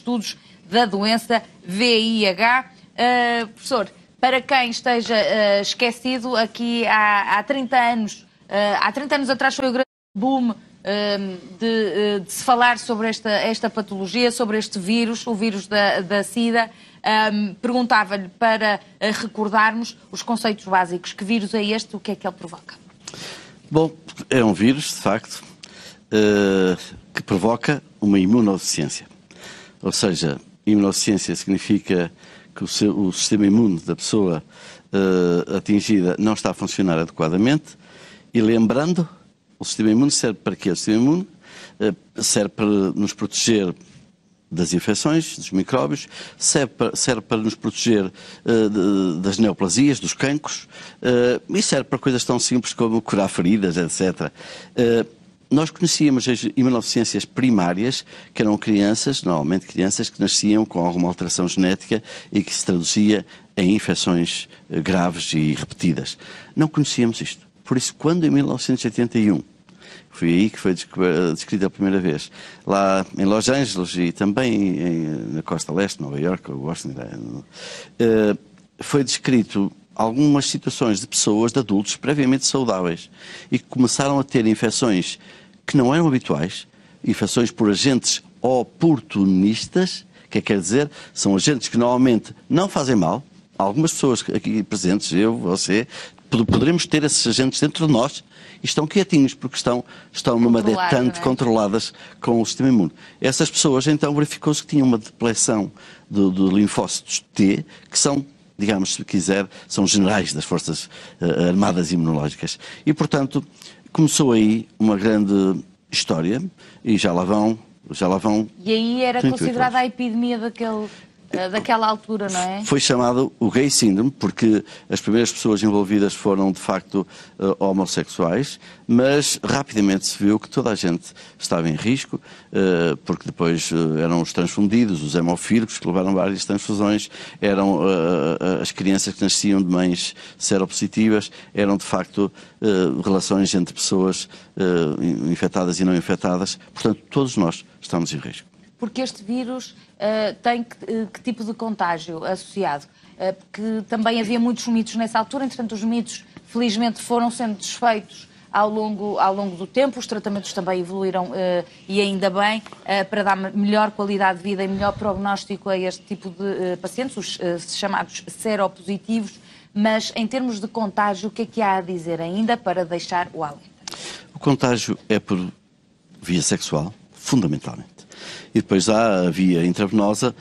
estudos da doença VIH. Professor, para quem esteja esquecido, aqui há 30 anos, atrás foi o grande boom de se falar sobre esta patologia, sobre este vírus, o vírus da SIDA. Perguntava-lhe para recordarmos os conceitos básicos. Que vírus é este? O que é que ele provoca? Bom, é um vírus, de facto, que provoca uma imunodeficiência. Ou seja, imunodeficiência significa que o sistema imune da pessoa atingida não está a funcionar adequadamente. E lembrando, o sistema imune serve para quê? O sistema imune serve para nos proteger das infecções, dos micróbios, serve para nos proteger das neoplasias, dos cancros, e serve para coisas tão simples como curar feridas, etc. Nós conhecíamos as imunodeficiências primárias, que eram crianças, normalmente crianças, que nasciam com alguma alteração genética e que se traduzia em infecções graves e repetidas. Não conhecíamos isto. Por isso, quando em 1981, foi aí que foi descrita a primeira vez, lá em Los Angeles e também na costa leste, Nova Iorque, Washington, foi descrito algumas situações de pessoas, de adultos, previamente saudáveis, e que começaram a ter infecções que não eram habituais, infecções por agentes oportunistas, que quer dizer, são agentes que normalmente não fazem mal. Algumas pessoas aqui presentes, eu, você, poderemos ter esses agentes dentro de nós e estão quietinhos, porque estão numa detente, controladas com o sistema imune. Essas pessoas, então, verificou-se que tinham uma depleção de linfócitos T, que são, digamos, se quiser, são generais das forças armadas imunológicas. E, portanto, começou aí uma grande história e já lá vão. E aí era considerada a epidemia daquela altura, não é? Foi chamado o gay syndrome, porque as primeiras pessoas envolvidas foram, de facto, homossexuais, mas rapidamente se viu que toda a gente estava em risco, porque depois eram os transfundidos, os hemofílicos, que levaram várias transfusões, eram as crianças que nasciam de mães seropositivas, eram, de facto, relações entre pessoas infectadas e não infectadas. Portanto, todos nós estamos em risco. Porque este vírus tem que tipo de contágio associado? Porque também havia muitos mitos nessa altura, entretanto os mitos felizmente foram sendo desfeitos ao longo do tempo, os tratamentos também evoluíram e ainda bem, para dar melhor qualidade de vida e melhor prognóstico a este tipo de pacientes, os chamados seropositivos. Mas em termos de contágio, o que é que há a dizer ainda para deixar o alerta? O contágio é por via sexual, fundamentalmente. E depois há a via intravenosa.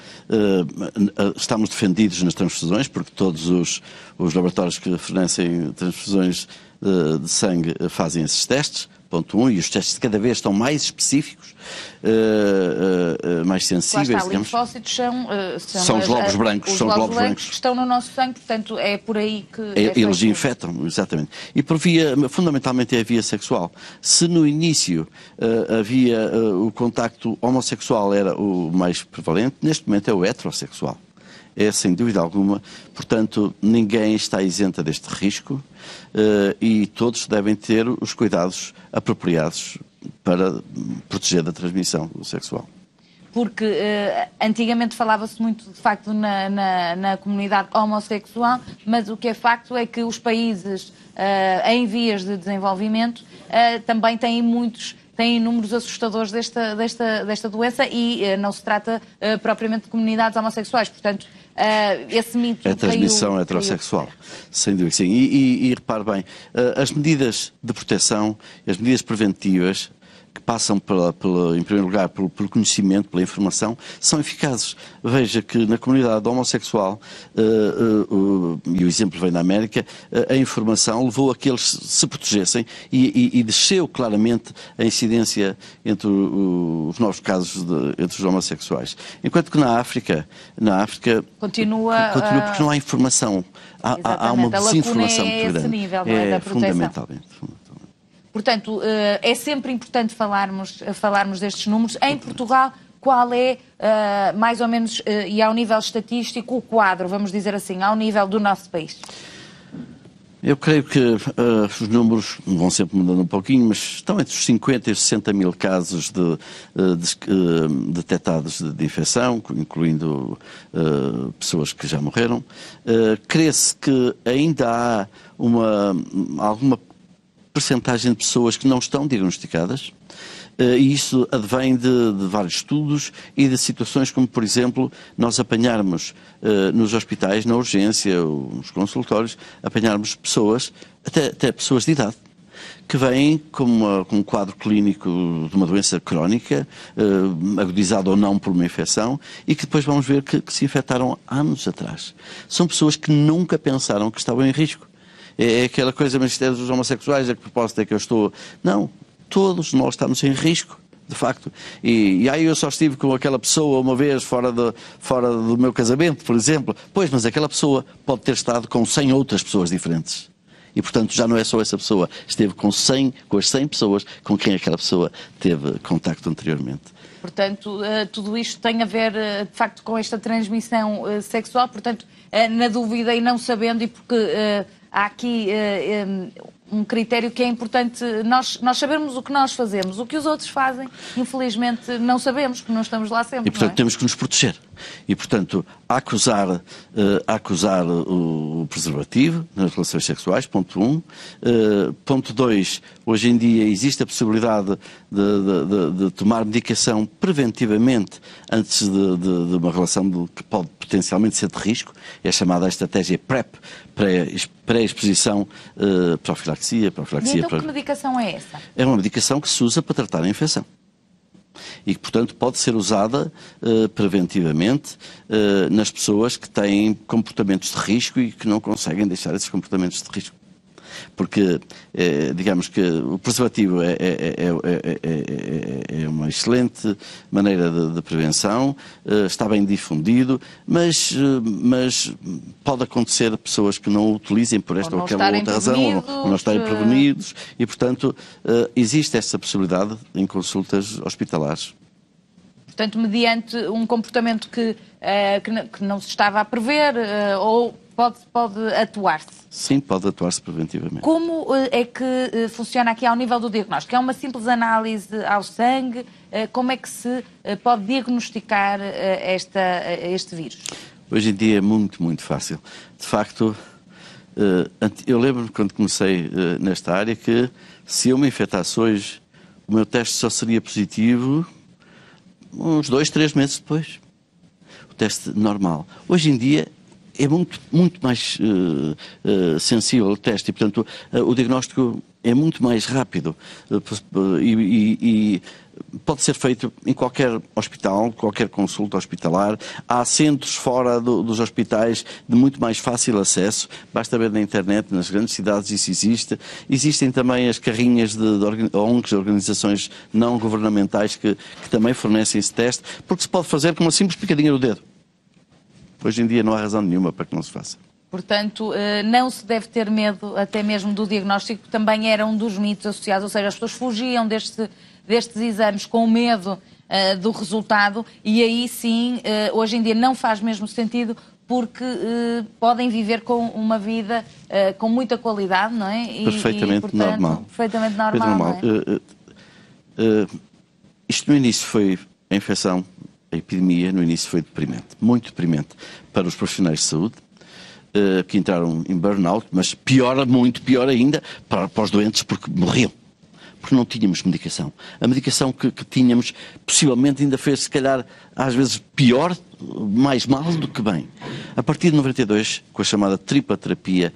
Estamos defendidos nas transfusões, porque todos os laboratórios que fornecem transfusões de sangue fazem esses testes, ponto 1, e os testes cada vez estão mais específicos, mais sensíveis. Lá está, linfócitos são os glóbulos brancos. Os glóbulos brancos que estão no nosso sangue, portanto é por aí que... Eles infectam, exatamente. E por via, fundamentalmente é a via sexual. Se no início havia o contacto homossexual era o mais prevalente, neste momento é o heterossexual. É sem dúvida alguma, portanto, ninguém está isenta deste risco e todos devem ter os cuidados apropriados para proteger da transmissão sexual. Porque antigamente falava-se muito, de facto, na comunidade homossexual, mas o que é facto é que os países em vias de desenvolvimento também têm números assustadores desta doença e não se trata propriamente de comunidades homossexuais. Portanto, esse mito é a transmissão heterossexual, sem dúvida que sim. E repare bem, as medidas de proteção, as medidas preventivas, que passam, em primeiro lugar, pelo conhecimento, pela informação, são eficazes. Veja que na comunidade homossexual, e o exemplo vem da América, a informação levou a que eles se protegessem e desceu claramente a incidência entre os novos casos entre os homossexuais. Enquanto que na África continua porque não há informação. Há uma desinformação muito grande. Nível, não é, da proteção. Fundamentalmente. Portanto, é sempre importante falarmos destes números. Em Portugal, qual é, mais ou menos, e ao nível estatístico, o quadro, vamos dizer assim, ao nível do nosso país? Eu creio que os números vão sempre mudando um pouquinho, mas estão entre os 50 e os 60 mil casos detectados de infecção, incluindo pessoas que já morreram. Crê-se que ainda há alguma percentagem de pessoas que não estão diagnosticadas. E isso advém de vários estudos e de situações como, por exemplo, nós apanharmos nos hospitais, na urgência, ou nos consultórios, apanharmos pessoas, até pessoas de idade, que vêm com um quadro clínico de uma doença crónica, agudizado ou não por uma infecção, e que depois vamos ver que se infectaram anos atrás. São pessoas que nunca pensaram que estavam em risco. É aquela coisa, mas isto é dos homossexuais, a que propósito é que eu estou... Não. Todos nós estamos em risco, de facto. E aí eu só estive com aquela pessoa uma vez fora do meu casamento, por exemplo. Pois, mas aquela pessoa pode ter estado com 100 outras pessoas diferentes. E, portanto, já não é só essa pessoa. Esteve com as 100 pessoas com quem aquela pessoa teve contacto anteriormente. Portanto, tudo isto tem a ver, de facto, com esta transmissão sexual. Portanto, na dúvida e não sabendo, e porque há aqui um critério que é importante nós sabermos o que nós fazemos. O que os outros fazem, infelizmente, não sabemos, porque não estamos lá sempre. E, portanto, temos que nos proteger. E, portanto, acusar o preservativo nas relações sexuais, ponto 1. Ponto 2, hoje em dia existe a possibilidade de tomar medicação preventivamente antes de uma relação que pode potencialmente ser de risco. É chamada a estratégia PrEP, pré-exposição profilaxia. E então que medicação é essa? É uma medicação que se usa para tratar a infecção. E que, portanto, pode ser usada preventivamente nas pessoas que têm comportamentos de risco e que não conseguem deixar esses comportamentos de risco. Porque, digamos que o preservativo é uma excelente maneira de prevenção, está bem difundido, mas pode acontecer pessoas que não o utilizem por esta ou aquela outra razão, ou não estarem prevenidos, e, portanto, existe essa possibilidade em consultas hospitalares. Portanto, mediante um comportamento que não se estava a prever, ou pode atuar-se? Sim, pode atuar-se preventivamente. Como é que funciona aqui ao nível do diagnóstico? É uma simples análise ao sangue? Como é que se pode diagnosticar este vírus? Hoje em dia é muito, muito fácil. De facto, eu lembro-me quando comecei nesta área que se eu me infectasse hoje, o meu teste só seria positivo uns 2, 3 meses depois. O teste normal. Hoje em dia é muito mais sensível o teste e, portanto, o diagnóstico é muito mais rápido e pode ser feito em qualquer hospital, qualquer consulta hospitalar. Há centros fora dos hospitais de muito mais fácil acesso. Basta ver na internet, nas grandes cidades isso existe. Existem também as carrinhas de ONGs, organizações não governamentais que também fornecem esse teste, porque se pode fazer com uma simples picadinha do dedo. Hoje em dia não há razão nenhuma para que não se faça. Portanto, não se deve ter medo até mesmo do diagnóstico, que também era um dos mitos associados, ou seja, as pessoas fugiam destes exames com medo do resultado, e aí sim, hoje em dia não faz mesmo sentido, porque podem viver com uma vida com muita qualidade, não é? Perfeitamente portanto, normal. Perfeitamente normal. Não é? Isto no início foi a infecção. A epidemia, no início, foi deprimente, muito deprimente para os profissionais de saúde, que entraram em burnout, mas muito pior ainda para os doentes, porque morriam, porque não tínhamos medicação. A medicação que tínhamos, possivelmente, ainda fez, se calhar, às vezes pior, mais mal do que bem. A partir de 92, com a chamada tripla terapia,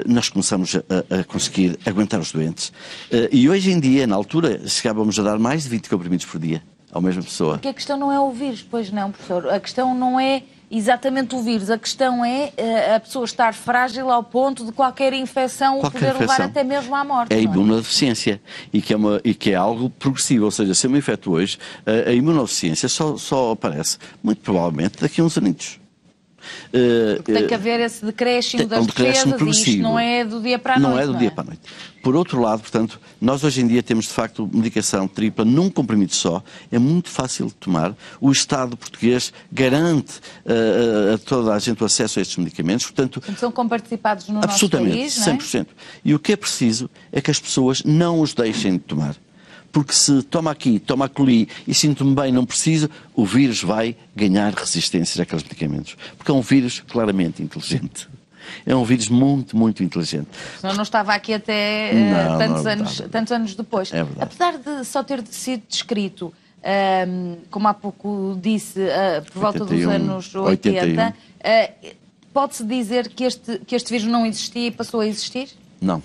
nós começamos a conseguir aguentar os doentes. E hoje em dia, na altura, chegávamos a dar mais de 20 comprimidos por dia à mesma pessoa. Porque a questão não é o vírus, pois não, professor. A questão não é exatamente o vírus. A questão é a pessoa estar frágil ao ponto de qualquer infecção o poder levar até mesmo à morte. É a imunodeficiência e que é algo progressivo. Ou seja, se eu me infecto hoje, a imunodeficiência só aparece, muito provavelmente, daqui a uns aninhos. Tem que haver esse decréscimo das despesas e isto não é do dia para a noite. Não é do dia para a noite. Por outro lado, portanto, nós hoje em dia temos de facto medicação tripla num comprimido só, é muito fácil de tomar. O Estado português garante a toda a gente o acesso a estes medicamentos, portanto... São comparticipados no nosso país, não é? 100%. E o que é preciso é que as pessoas não os deixem de tomar. Porque se toma aqui, toma acolhi e sinto-me bem, não preciso, o vírus vai ganhar resistência àqueles medicamentos. Porque é um vírus claramente inteligente. É um vírus muito, muito inteligente. Senão não estava aqui até tantos anos depois. É verdade. Apesar de só ter sido descrito, como há pouco disse, por volta dos anos 80, pode-se dizer que este vírus não existia e passou a existir? Não.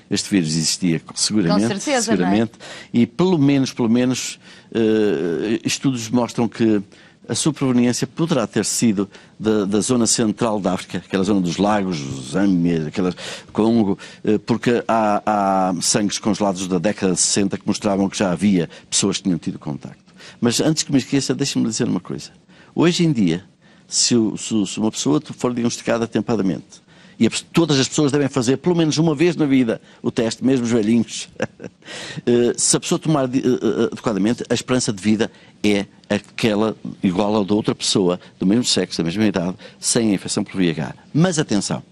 Este vírus existia seguramente, com certeza, seguramente, não é? E pelo menos, estudos mostram que a sua proveniência poderá ter sido da zona central da África, aquela zona dos lagos, Zâmbia, Congo, porque há sangues congelados da década de 60 que mostravam que já havia pessoas que tinham tido contacto. Mas antes que me esqueça, deixe-me dizer uma coisa. Hoje em dia, se uma pessoa for diagnosticada atempadamente, e todas as pessoas devem fazer, pelo menos uma vez na vida, o teste, mesmo os velhinhos. Se a pessoa tomar adequadamente, a esperança de vida é aquela igual à da outra pessoa, do mesmo sexo, da mesma idade, sem a infecção por VIH. Mas atenção,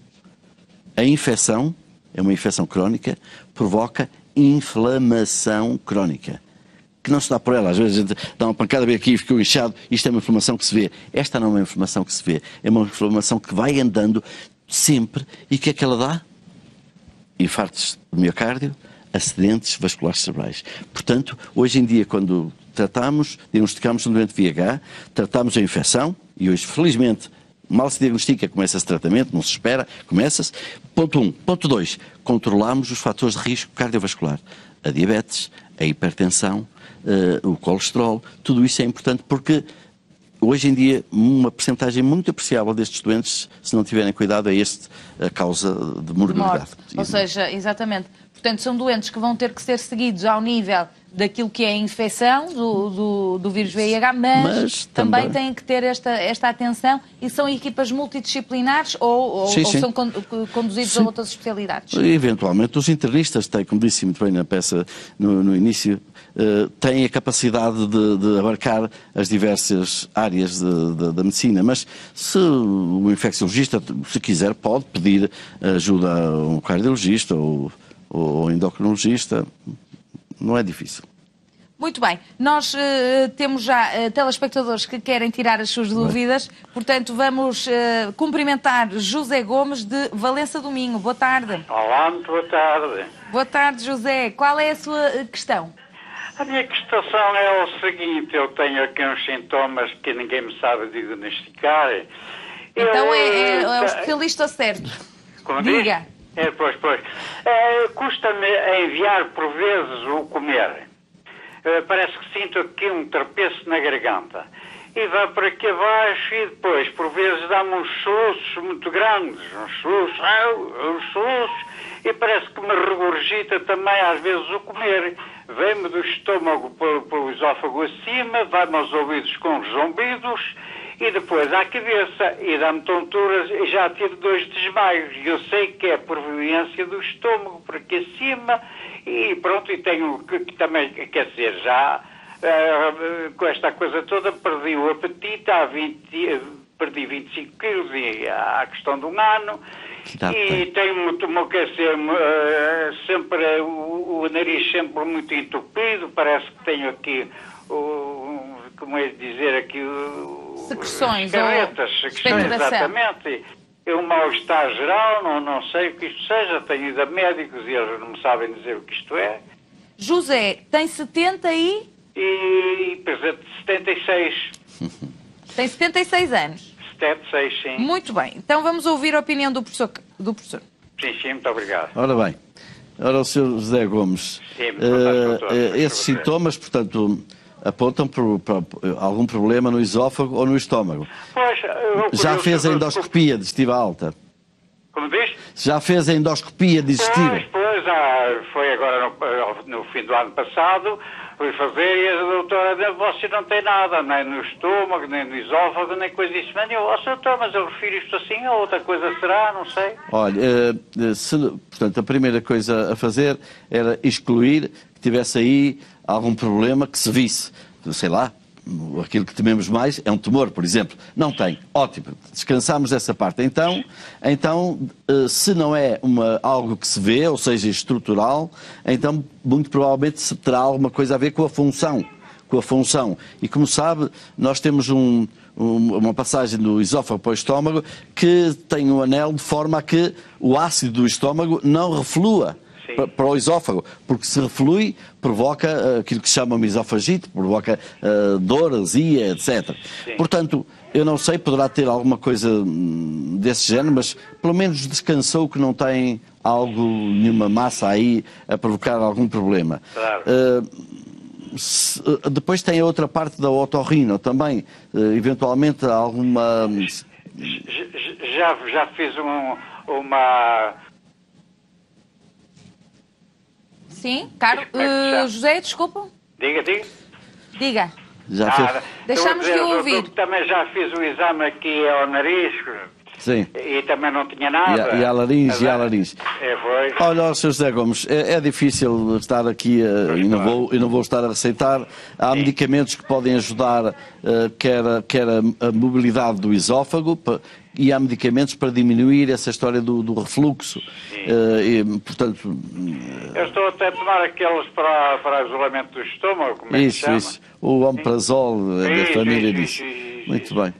a infecção é uma infecção crónica, provoca inflamação crónica. Que não se dá por ela, às vezes a gente dá uma pancada bem aqui e fica inchado, isto é uma inflamação que se vê. Esta não é uma inflamação que se vê, é uma inflamação que vai andando sempre. E o que é que ela dá? Infartos do miocárdio, acidentes vasculares cerebrais. Portanto, hoje em dia, quando diagnosticamos um doente VIH, tratamos a infecção, e hoje, felizmente, mal se diagnostica, começa-se tratamento, não se espera, começa-se. Ponto 1. Ponto 2. Controlamos os fatores de risco cardiovascular. A diabetes, a hipertensão, o colesterol, tudo isso é importante porque hoje em dia, uma percentagem muito apreciável destes doentes, se não tiverem cuidado, é a causa de mortalidade. Ou seja, exatamente. Portanto, são doentes que vão ter que ser seguidos ao nível daquilo que é a infecção do vírus VIH, mas também têm que ter esta atenção e são equipas multidisciplinares ou são conduzidos a outras especialidades? Eventualmente, os internistas têm, como disse muito bem na peça no início, têm a capacidade de abarcar as diversas áreas da medicina, mas se o infecciologista, se quiser, pode pedir ajuda a um cardiologista ou endocrinologista, não é difícil. Muito bem. Nós temos já telespectadores que querem tirar as suas dúvidas, portanto vamos cumprimentar José Gomes de Valença do Minho. Boa tarde. Olá, muito boa tarde. Boa tarde, José. Qual é a sua questão? A minha questão é o seguinte, eu tenho aqui uns sintomas que ninguém me sabe diagnosticar. Então é o especialista certo. Como diga. Pois. Custa-me enviar por vezes o comer. Parece que sinto aqui um trapeço na garganta. E vai por aqui abaixo e depois, por vezes, dá-me uns soluços muito grandes. Uns soluços. E parece que me regurgita também, às vezes, o comer. Vem-me do estômago pelo esófago acima, vai-me aos ouvidos com zumbidos e depois à cabeça e dá-me tonturas e já tive 2 desmaios. Eu sei que é por violência do estômago, por aqui acima e pronto, e tenho que também, quer dizer, já com esta coisa toda perdi o apetite, perdi 25 quilos há questão de um ano. E tenho sempre o nariz sempre muito entupido, parece que tenho aqui, como é dizer aqui, secreções, exatamente. É um mal-estar geral, não sei o que isto seja, tenho ido a médicos e eles não me sabem dizer o que isto é. José, tem 70 e presente 76. Tem 76 anos. 76, sim. Muito bem. Então vamos ouvir a opinião do professor. Sim, muito obrigado. Ora bem, o Sr. José Gomes, esses sintomas, portanto, apontam para algum problema no esófago ou no estômago. Pois, já fez a endoscopia digestiva alta? Como diz? Já fez a endoscopia digestiva? Pois, foi agora no fim do ano passado. Fui fazer e a doutora, você não tem nada, nem no estômago, nem no esófago, nem coisa disso. Mas eu, doutor, mas eu refiro isto assim, a outra coisa será, não sei. Olha, portanto, a primeira coisa a fazer era excluir que tivesse aí algum problema que se visse. Sei lá, aquilo que tememos mais é um tumor, por exemplo. Não tem. Ótimo. Descansamos dessa parte. Então, se não é algo que se vê, ou seja, estrutural, então muito provavelmente se terá alguma coisa a ver com a função. E como sabe, nós temos uma passagem do esófago para o estômago que tem um anel de forma a que o ácido do estômago não reflua para o esófago, porque se reflui, provoca aquilo que se chama esofagite, provoca dor, azia, etc. Sim. Portanto, eu não sei, poderá ter alguma coisa desse género, mas pelo menos descansou que não tem nenhuma massa aí a provocar algum problema. Claro. Depois tem a outra parte da otorrino também, eventualmente alguma... Já fiz uma... Sim, caro. José, desculpa. Diga. Já fez? Deixamos de ouvir. Também já fiz o exame aqui ao nariz. Sim. E também não tinha nada. E a laringe. Foi. Olha, Sr. José Gomes, é difícil estar aqui e não vou estar a receitar. Há medicamentos que podem ajudar quer a mobilidade do esófago e há medicamentos para diminuir essa história do refluxo. Portanto... Eu estou até a tomar aqueles para isolamento do estômago, como é que se chama? Isso. O omeprazol da família disso. Muito bem.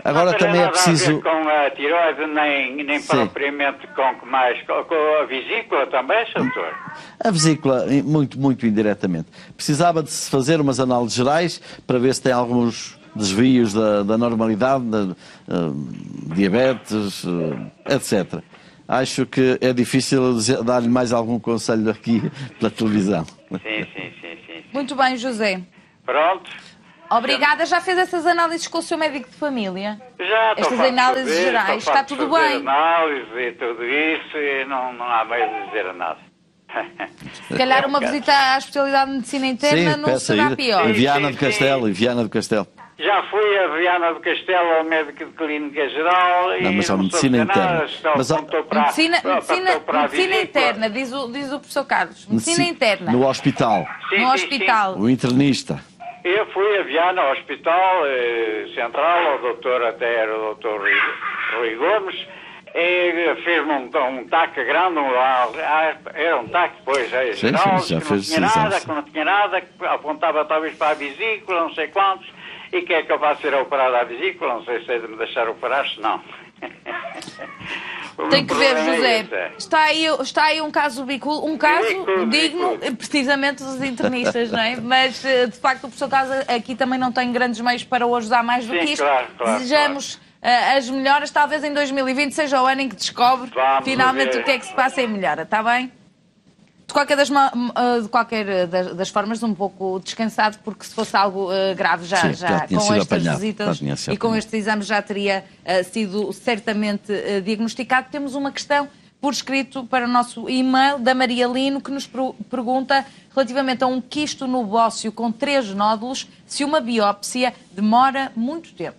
Agora não também é preciso... Não tem nada a ver com a tiroide, nem propriamente com a vesícula também, Sr. Doutor? A vesícula, muito indiretamente. Precisava de se fazer umas análises gerais para ver se tem alguns desvios da normalidade, diabetes, etc. Acho que é difícil dar-lhe mais algum conselho aqui pela televisão. Sim. Muito bem, José. Pronto. Obrigada. Já fez essas análises com o seu médico de família? Já. Estas análises gerais. Está tudo bem? Análise e tudo isso e não há mais de dizer nada. Se calhar uma visita à especialidade de medicina interna não será pior. Em Viana do Castelo. Já fui a Viana do Castelo ao médico de clínica geral e mas a medicina interna. Medicina interna, diz o professor Carlos. Medicina interna. No hospital. No hospital. O internista. Eu fui a Viana ao hospital central, o doutor, até era o doutor Rui Gomes, e fez-me um TAC grande, era um TAC, pois, geral, já que não tinha nada, que apontava talvez para a vesícula, não sei quantos, e quer que eu vá ser operado à vesícula, não sei se é de me deixar operar, se não. Tem que ver, José. Está aí um caso digno precisamente dos internistas, não é? Mas, de facto, o professor Carlos aqui também não tem grandes meios para o ajudar mais do que isto. Claro, desejamos as melhoras, talvez em 2020 seja o ano em que descobre finalmente o que é que se passa em melhora, está bem? De qualquer das formas, um pouco descansado, porque se fosse algo grave já com estas visitas e com estes exames já teria sido certamente diagnosticado. Temos uma questão por escrito para o nosso e-mail da Maria Lino, que nos pergunta relativamente a um quisto no bócio com 3 nódulos, se uma biópsia demora muito tempo.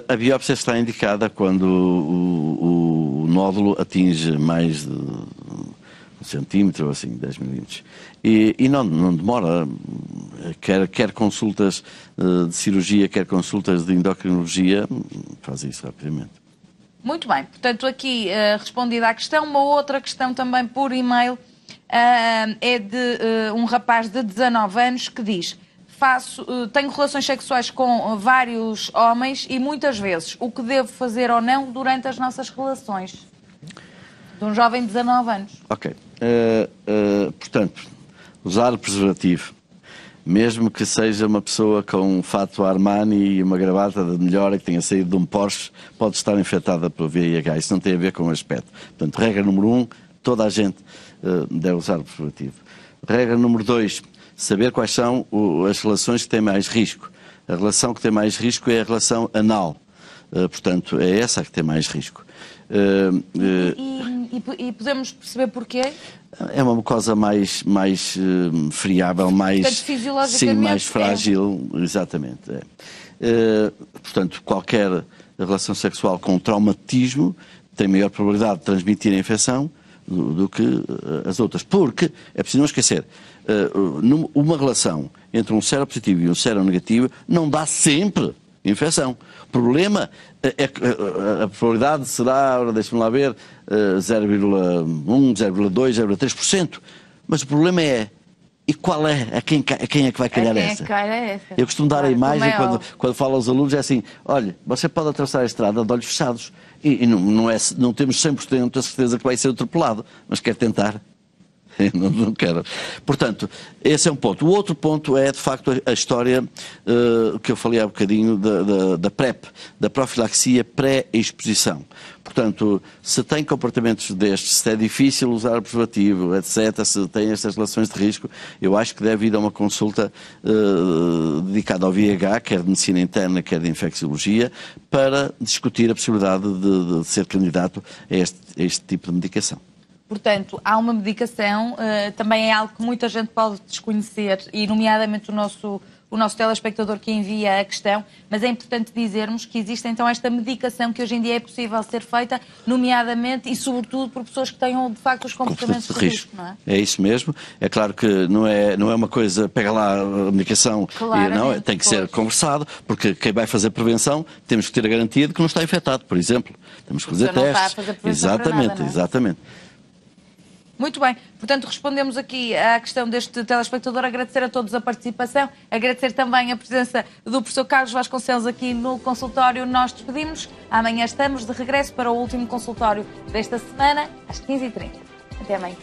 A biópsia está indicada quando o nódulo atinge mais de 1 centímetro, assim, 10 milímetros. E não demora, quer consultas de cirurgia, quer consultas de endocrinologia, faz isso rapidamente. Muito bem, portanto aqui respondida à questão. Uma outra questão também por e-mail é de um rapaz de 19 anos que diz: tenho relações sexuais com vários homens e muitas vezes o que devo fazer ou não durante as nossas relações? De um jovem de 19 anos. Ok. Portanto, usar preservativo, mesmo que seja uma pessoa com um fato Armani e uma gravata de melhora que tenha saído de um Porsche, pode estar infectada pelo VIH. Isso não tem a ver com o aspecto. Portanto, regra número 1, toda a gente deve usar o preservativo. Regra número 2, saber quais são as relações que têm mais risco. A relação que tem mais risco é a relação anal. Portanto, é essa que tem mais risco. E podemos perceber porquê? É uma mucosa mais friável, fisiologicamente, mais frágil, exatamente. Portanto, qualquer relação sexual com traumatismo tem maior probabilidade de transmitir a infecção do que as outras. Porque, é preciso não esquecer, uma relação entre um seropositivo e um seronegativo não dá sempre infecção. O problema é que a probabilidade será, deixa-me lá ver, 0,1, 0,2, 0,3%. Mas o problema é, e qual é? A quem é que vai calhar essa? Eu costumo dar a imagem, quando falo aos alunos, é assim, olha, você pode atravessar a estrada de olhos fechados e não temos 100% a certeza que vai ser atropelado, mas quer tentar. Não quero. Portanto, esse é um ponto. O outro ponto é, de facto, a história que eu falei há bocadinho da PrEP, da profilaxia pré-exposição. Portanto, se tem comportamentos destes, se é difícil usar preservativo, etc., se tem estas relações de risco, eu acho que deve ir a uma consulta dedicada ao VIH, quer de medicina interna, quer de infecciologia, para discutir a possibilidade de ser candidato a este tipo de medicação. Portanto, há uma medicação, também é algo que muita gente pode desconhecer, e nomeadamente o nosso telespectador que envia a questão, mas é importante dizermos que existe então esta medicação que hoje em dia é possível ser feita, nomeadamente e sobretudo por pessoas que tenham de facto os comportamentos de risco, não é? É isso mesmo. É claro que não é uma coisa, pega lá a medicação e não, tem que ser conversado, porque quem vai fazer prevenção temos que ter a garantia de que não está infectado, por exemplo. Temos que fazer testes. Não está a fazer prevenção exatamente, para nada, não é? Exatamente. Muito bem, portanto respondemos aqui à questão deste telespectador, agradecer a todos a participação, agradecer também a presença do professor Carlos Vasconcelos aqui no consultório. Nós despedimos, amanhã estamos de regresso para o último consultório desta semana, às 15h30. Até amanhã.